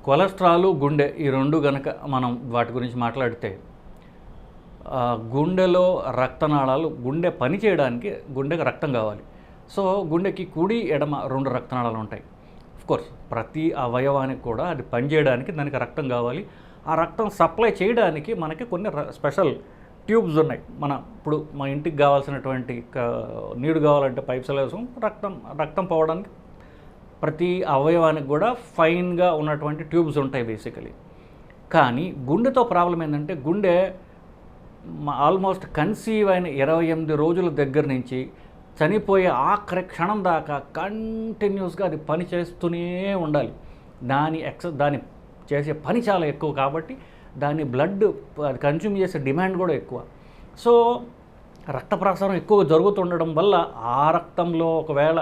Cholesterol, గుండె ఈ రెండు గనక మనం వాటి గురించి మాట్లాడితే గుండెలో రక్తనాళాలు గుండె పని చేయడానికి గుండెకి రక్తం కావాలి. సో గుండెకి కుడి ఎడమ 2 రక్తనాళాలు ఉంటాయి. కోర్స్ ప్రతి అవయవానికి కూడా అది పనిచేయడానికి దానికి రక్తం కావాలి. ఆ రక్తం సప్లై చేయడానికి మనకి కొన్ని స్పెషల్ ట్యూబ్స్ ఉన్నాయి. ఇప్పుడు మా ఇంటికి కావాల్సినటువంటి నీరు కావాలంటే పైప్స్ వేసాం, రక్తం పోవడానికి ప్రతి అవయవానికి కూడా ఫైన్గా ఉన్నటువంటి ట్యూబ్స్ ఉంటాయి బేసికలీ. కానీ గుండెతో ప్రాబ్లం ఏంటంటే గుండె ఆల్మోస్ట్ కన్సీవ్ అయిన 28 రోజుల దగ్గర నుంచి చనిపోయే ఆఖరి క్షణం దాకా కంటిన్యూస్గా అది పని చేస్తూనే ఉండాలి. దాని చేసే పని చాలా ఎక్కువ కాబట్టి దాని బ్లడ్ కన్జ్యూమ్ చేసే డిమాండ్ కూడా ఎక్కువ. సో రక్త ప్రసారం ఎక్కువ జరుగుతుండడం వల్ల ఆ రక్తంలో ఒకవేళ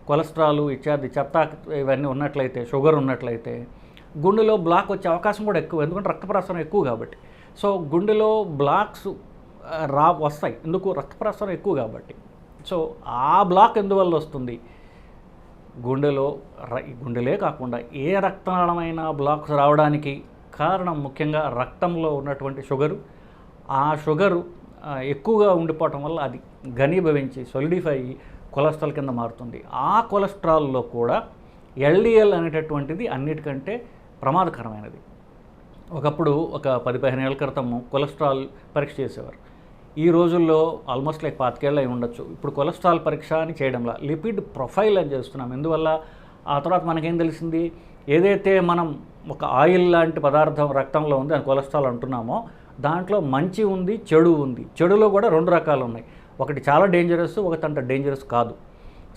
కొలెస్ట్రాల్ ఇత్యాది చెత్త ఇవన్నీ ఉన్నట్లయితే, షుగర్ ఉన్నట్లయితే గుండెలో బ్లాక్ వచ్చే అవకాశం కూడా ఎక్కువ, ఎందుకంటే రక్త ప్రసారం ఎక్కువ కాబట్టి. సో గుండెలో బ్లాక్స్ వస్తాయి, ఎందుకు రక్త ప్రసారం ఎక్కువ కాబట్టి. సో ఆ బ్లాక్ ఎందువల్ల వస్తుంది? గుండెలే కాకుండా ఏ రక్తనాళమైన బ్లాక్స్ రావడానికి కారణం ముఖ్యంగా రక్తంలో ఉన్నటువంటి షుగరు. ఆ షుగరు ఎక్కువగా ఉండిపోవటం వల్ల అది ఘనీభవించి సొలిడిఫై అయ్యి కొలెస్ట్రాల్ కింద మారుతుంది. ఆ కొలెస్ట్రాల్లో కూడా ఎల్డిఎల్ అనేటటువంటిది అన్నిటికంటే ప్రమాదకరమైనది. ఒకప్పుడు ఒక 10-15 ఏళ్ల క్రితము కొలెస్ట్రాల్ పరీక్ష చేసేవారు. ఈ రోజుల్లో ఆల్మోస్ట్ 25 ఏళ్ళు అయి ఉండొచ్చు. ఇప్పుడు కొలెస్ట్రాల్ పరీక్ష అని చేయడంలో లిపిడ్ ప్రొఫైల్ అని చేస్తున్నాం. ఎందువల్ల ఆ తర్వాత మనకేం తెలిసింది, ఏదైతే మనం ఒక ఆయిల్ లాంటి పదార్థం రక్తంలో ఉంది అని కొలెస్ట్రాల్ అంటున్నామో దాంట్లో మంచి ఉంది, చెడు ఉంది. చెడులో కూడా 2 రకాలు ఉన్నాయి. ఒకటి చాలా డేంజరస్, ఒకటి అంత డేంజరస్ కాదు.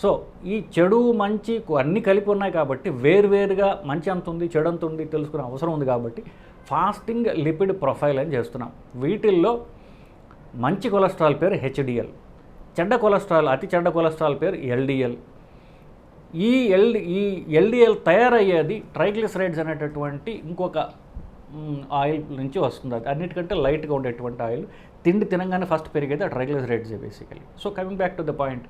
సో ఈ చెడు మంచి అన్నీ కలిపి ఉన్నాయి కాబట్టి వేరువేరుగా మంచి అంత ఉంది, చెడు అంత ఉంది తెలుసుకునే అవసరం ఉంది కాబట్టి ఫాస్టింగ్ లిపిడ్ ప్రొఫైల్ అని చేస్తున్నాం. వీటిల్లో మంచి కొలెస్ట్రాల్ పేరు హెచ్డిఎల్, అతి చెడ్డ కొలెస్ట్రాల్ పేరు ఎల్డిఎల్. ఈ ఎల్డిఎల్ తయారయ్యేది ట్రైగ్లిసరైడ్స్ అనేటటువంటి ఇంకొక ఆయిల్ నుంచి వస్తుంది. అది అన్నిటికంటే లైట్గా ఉండేటువంటి ఆయిల్. తిండి తినగానే ఫస్ట్ పెరిగేది ఆ ట్రైగ్లిసరైడ్సే basically. So coming back to the point,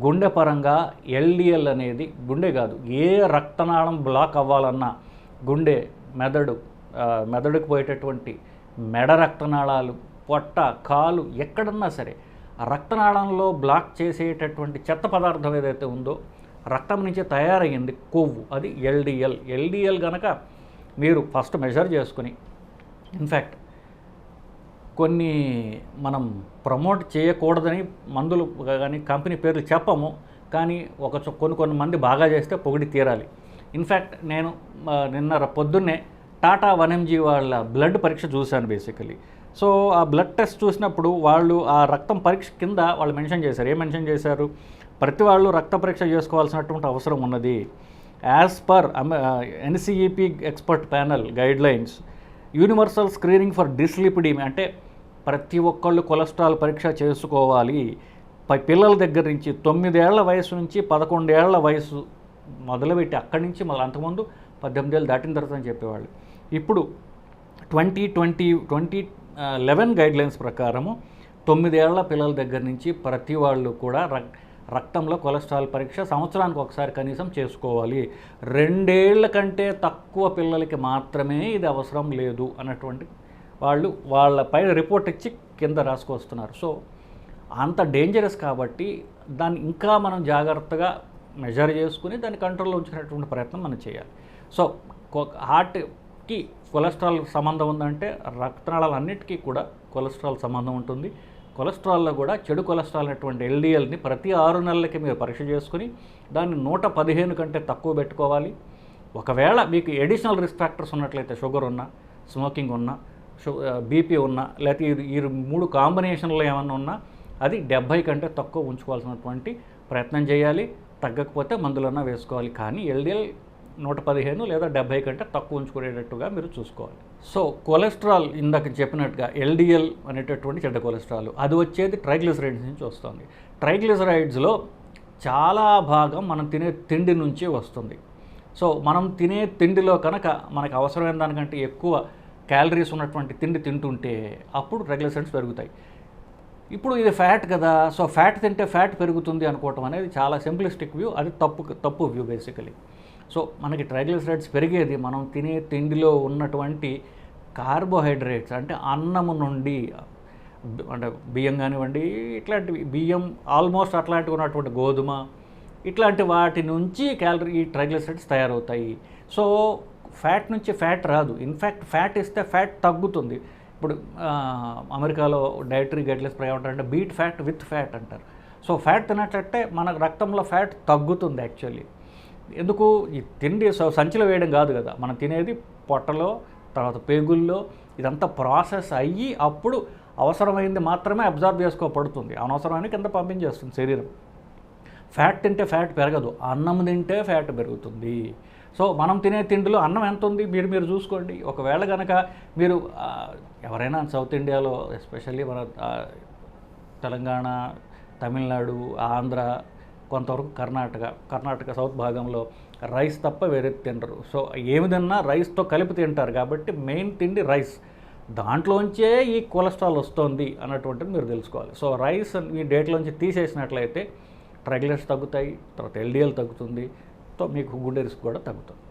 గుండె పరంగా ఎల్డిఎల్ అనేది గుండె కాదు, ఏ రక్తనాళం బ్లాక్ అవ్వాలన్నా గుండె, మెదడుకు పోయేటటువంటి మెడ రక్తనాళాలు, పొట్ట, కాలు ఎక్కడన్నా సరే ఆ రక్తనాళంలో బ్లాక్ చేసేటటువంటి చెత్త పదార్థం ఏదైతే ఉందో రక్తం నుంచి తయారయ్యింది కొవ్వు, అది ఎల్డిఎల్ కనుక మీరు ఫస్ట్ మెజర్ చేసుకుని, ఇన్ఫ్యాక్ట్ కొన్ని మనం ప్రమోట్ చేయకూడదని మందులు కానీ కంపెనీ పేర్లు చెప్పము, కానీ కొన్ని మంది బాగా చేస్తే పొగిడి తీరాలి. ఇన్ఫ్యాక్ట్ నేను నిన్న పొద్దున్నే టాటా 1mg వాళ్ళ బ్లడ్ పరీక్ష చూశాను బేసికలీ. సో ఆ బ్లడ్ టెస్ట్ చూసినప్పుడు వాళ్ళు ఆ రక్తం పరీక్ష కింద వాళ్ళు మెన్షన్ చేశారు. ఏం మెన్షన్ చేశారు? ప్రతి వాళ్ళు రక్త పరీక్ష చేసుకోవాల్సినటువంటి అవసరం ఉన్నది. As per NCEP expert panel guidelines, universal screening for dyslipidemia అంటే ప్రతి ఒక్కళ్ళు కొలెస్ట్రాల్ పరీక్ష చేసుకోవాలి. పిల్లల దగ్గర నుంచి 9 ఏళ్ల వయసు నుంచి 11 ఏళ్ల వయసు మొదలుపెట్టి అక్కడి నుంచి మళ్ళీ అంతకుముందు 18 ఏళ్ళు దాటిన తర్వాత అని చెప్పేవాళ్ళు. ఇప్పుడు 2011 గైడ్లైన్స్ ప్రకారము 9 ఏళ్ల పిల్లల దగ్గర నుంచి ప్రతి వాళ్ళు కూడా రక్తంలో కొలెస్ట్రాల్ పరీక్ష సంవత్సరానికి ఒకసారి కనీసం చేసుకోవాలి. 2 ఏళ్ల కంటే తక్కువ పిల్లలకి మాత్రమే ఇది అవసరం లేదు అన్నటువంటి వాళ్ళు వాళ్ళపై రిపోర్ట్ ఇచ్చి కింద రాసుకొస్తున్నారు. సో అంత డేంజరస్ కాబట్టి దాన్ని ఇంకా మనం జాగ్రత్తగా మెజర్ చేసుకుని దాన్ని కంట్రోల్లో ఉంచుకునేటువంటి ప్రయత్నం మనం చేయాలి. సో హార్ట్కి కొలెస్ట్రాల్ సంబంధం ఉందంటే రక్తనాళాలన్నిటికీ కూడా కొలెస్ట్రాల్ సంబంధం ఉంటుంది. కొలెస్ట్రాల్లో కూడా చెడు కొలెస్ట్రాల్ అనేటువంటి ఎల్డిఎల్ని ప్రతి 6 నెలలకి మీరు పరీక్ష చేసుకుని దాన్ని 115 కంటే తక్కువ పెట్టుకోవాలి. ఒకవేళ మీకు ఎడిషనల్ రిస్క్ ఫ్యాక్టర్స్ ఉన్నట్లయితే, షుగర్ ఉన్నా, స్మోకింగ్ ఉన్నా, బీపీ ఉన్నా, లేకపోతే ఈ 3 కాంబినేషన్లో ఏమన్నా ఉన్నా అది 70 కంటే తక్కువ ఉంచుకోవాల్సినటువంటి ప్రయత్నం చేయాలి. తగ్గకపోతే మందులన్నా వేసుకోవాలి. కానీ ఎల్డిఎల్ 115 లేదా 70 కంటే తక్కువ ఉంచుకునేటట్టుగా మీరు చూసుకోవాలి. సో కొలెస్ట్రాల్ ఇందాక చెప్పినట్టుగా ఎల్డిఎల్ అనేటటువంటి చెడ్డ కొలెస్ట్రాల్ అది వచ్చేది ట్రైగ్లిసరైడ్స్ నుంచి వస్తుంది. ట్రైగ్లిసరైడ్స్లో చాలా భాగం మనం తినే తిండి నుంచి వస్తుంది. సో మనం తినే తిండిలో కనుక మనకు అవసరమైన దానికంటే ఎక్కువ క్యాలరీస్ ఉన్నటువంటి తిండి తింటుంటే అప్పుడు ట్రైగ్లిసరైడ్స్ పెరుగుతాయి. ఇప్పుడు ఇది ఫ్యాట్ కదా, సో ఫ్యాట్ తింటే ఫ్యాట్ పెరుగుతుంది అనుకోవటం అనేది చాలా సింప్లిస్టిక్ వ్యూ, అది తప్పు వ్యూ బేసికలీ. సో మనకి ట్రైగ్లిసరైడ్స్ పెరిగేది మనం తినే తిండిలో ఉన్నటువంటి కార్బోహైడ్రేట్స్, అంటే అన్నము నుండి, అంటే బియ్యం కానివ్వండి, ఇట్లాంటివి బియ్యం ఆల్మోస్ట్ అట్లాంటివి ఉన్నటువంటి గోధుమ, ఇట్లాంటి వాటి నుంచి ఈ ట్రైగ్లిసరైడ్స్ తయారవుతాయి. సో ఫ్యాట్ నుంచి ఫ్యాట్ రాదు, ఇన్ఫ్యాక్ట్ ఫ్యాట్ ఇస్తే ఫ్యాట్ తగ్గుతుంది. ఇప్పుడు అమెరికాలో డైటరీ గైడ్లైన్స్ ప్రకారం ఏమంటారంటే బీట్ ఫ్యాట్ విత్ ఫ్యాట్ అంటారు. సో ఫ్యాట్ తినట్లంటే మన రక్తంలో ఫ్యాట్ తగ్గుతుంది యాక్చువల్లీ. ఎందుకు ఈ తిండి సంచిలో వేయడం కాదు కదా, మనం తినేది పొట్టలో, తర్వాత పేగుల్లో, ఇదంతా ప్రాసెస్ అయ్యి అప్పుడు అవసరమైంది మాత్రమే అబ్జర్వ్ చేసుకోబడుతుంది, అనవసరమైన కింద పంపించేస్తుంది శరీరం. ఫ్యాట్ తింటే ఫ్యాట్ పెరగదు, అన్నం తింటే ఫ్యాట్ పెరుగుతుంది. సో మనం తినే తిండిలో అన్నం ఎంత ఉంది మీరు చూసుకోండి. ఒకవేళ కనుక మీరు ఎవరైనా సౌత్ ఇండియాలో, ఎస్పెషల్లీ మన తెలంగాణ, తమిళనాడు, ఆంధ్ర, కొంతవరకు కర్ణాటక సౌత్ భాగంలో రైస్ తప్ప వేరే తినరు. సో ఏమి తిన్నా రైస్తో కలిపి తింటారు కాబట్టి మెయిన్ తిండి రైస్, దాంట్లోంచే ఈ కొలెస్ట్రాల్ వస్తుంది అన్నటువంటిది మీరు తెలుసుకోవాలి. సో రైస్ మీ డేట్లోంచి తీసేసినట్లయితే ట్రైగ్లిసరైడ్స్ తగ్గుతాయి, తర్వాత ఎల్డిఎల్ తగ్గుతుంది, సో మీకు గుండె రిస్క్ కూడా తగ్గుతుంది.